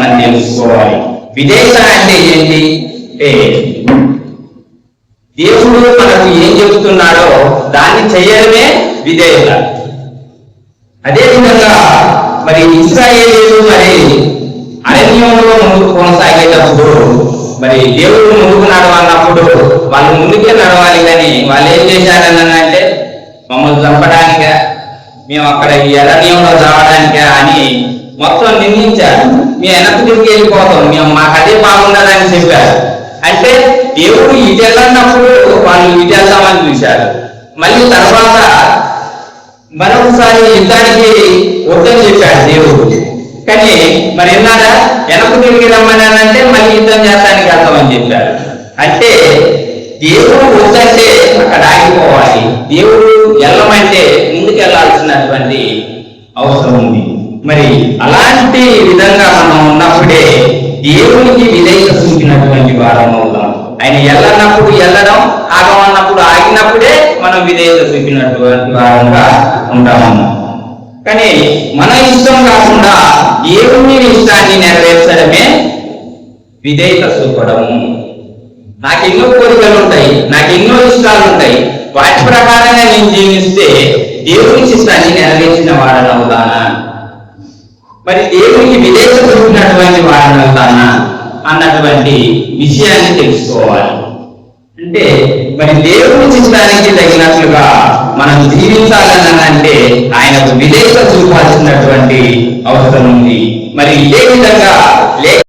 మనం తెలుసుకోవాలి. విధేయత అంటే ఏంటి అంటే దేవుడు మనకు ఏం చెబుతున్నాడో దాన్ని చేయడమే విధేయత. అదేవిధంగా మరి ఇశ్రాయేలీయులు మరి అరణ్యంలో ముందుకు కొనసాగేటప్పుడు మరి దేవుడు ముందుకు నడవన్నప్పుడు వాళ్ళు ముందుకే నడవాలి, కానీ వాళ్ళు ఏం చేశారని అంటే మమ్మల్ని చంపడానికే, మేము అక్కడ ఈ అరణ్యంలో రావడానికే అని మొత్తం నిందించారు. మేము వెనక్కి తిరిగి వెళ్ళిపోతాం, మేము మాకు అదే బాగుండదని చెప్పారు. అంటే దేవుడు ఇటు వెళ్ళినప్పుడు వాళ్ళు ఇటు వెళ్తామని చూశారు. మళ్ళీ తర్వాత మరొకసారి యుద్ధానికి వద్దని చెప్పాడు దేవుడు. కానీ మరి ఎన్నారా వెనక్కు తిరిగి రమ్మని అంటే మళ్ళీ యుద్ధం చేస్తానికి వెళ్తామని చెప్పారు. అంటే దేవుడు వద్దంటే అక్కడ ఆగిపోవాలి, దేవుడు వెళ్ళమంటే ముందుకు వెళ్ళాల్సినటువంటి అవసరం ఉంది. మరి అలాంటి విధంగా మనం ఉన్నప్పుడే దేవునికి విధేయత చూపినటువంటి వారం అవుతాం. ఆయన వెళ్ళనప్పుడు వెళ్ళడం, ఆగమన్నప్పుడు ఆగినప్పుడే మనం విధేయత చూపినటువంటి వారంగా ఉంటాము. కానీ మన ఇష్టం కాకుండా దేవుని ఇష్టాన్ని నెరవేర్చడమే విధేయత చూపడము. నాకు ఎన్నో కోరికలు ఉంటాయి, నాకు ఎన్నో ఇష్టాలు ఉంటాయి, వాటి ప్రకారంగా నేను జీవిస్తే దేవుని ఇష్టాన్ని నెరవేర్చిన వాడని అవుతానా, మరి దేవునికి విధేయత చూపినటువంటి వాడని అవుతానా అన్నటువంటి విషయాన్ని తెలుసుకోవాలి. అంటే మరి దేవుని చిత్తానికి తగినట్లుగా మనం జీవించాలని అంటే ఆయనకు విధేయత చూపాల్సినటువంటి అవసరం ఉంది. మరి ఇదే విధంగా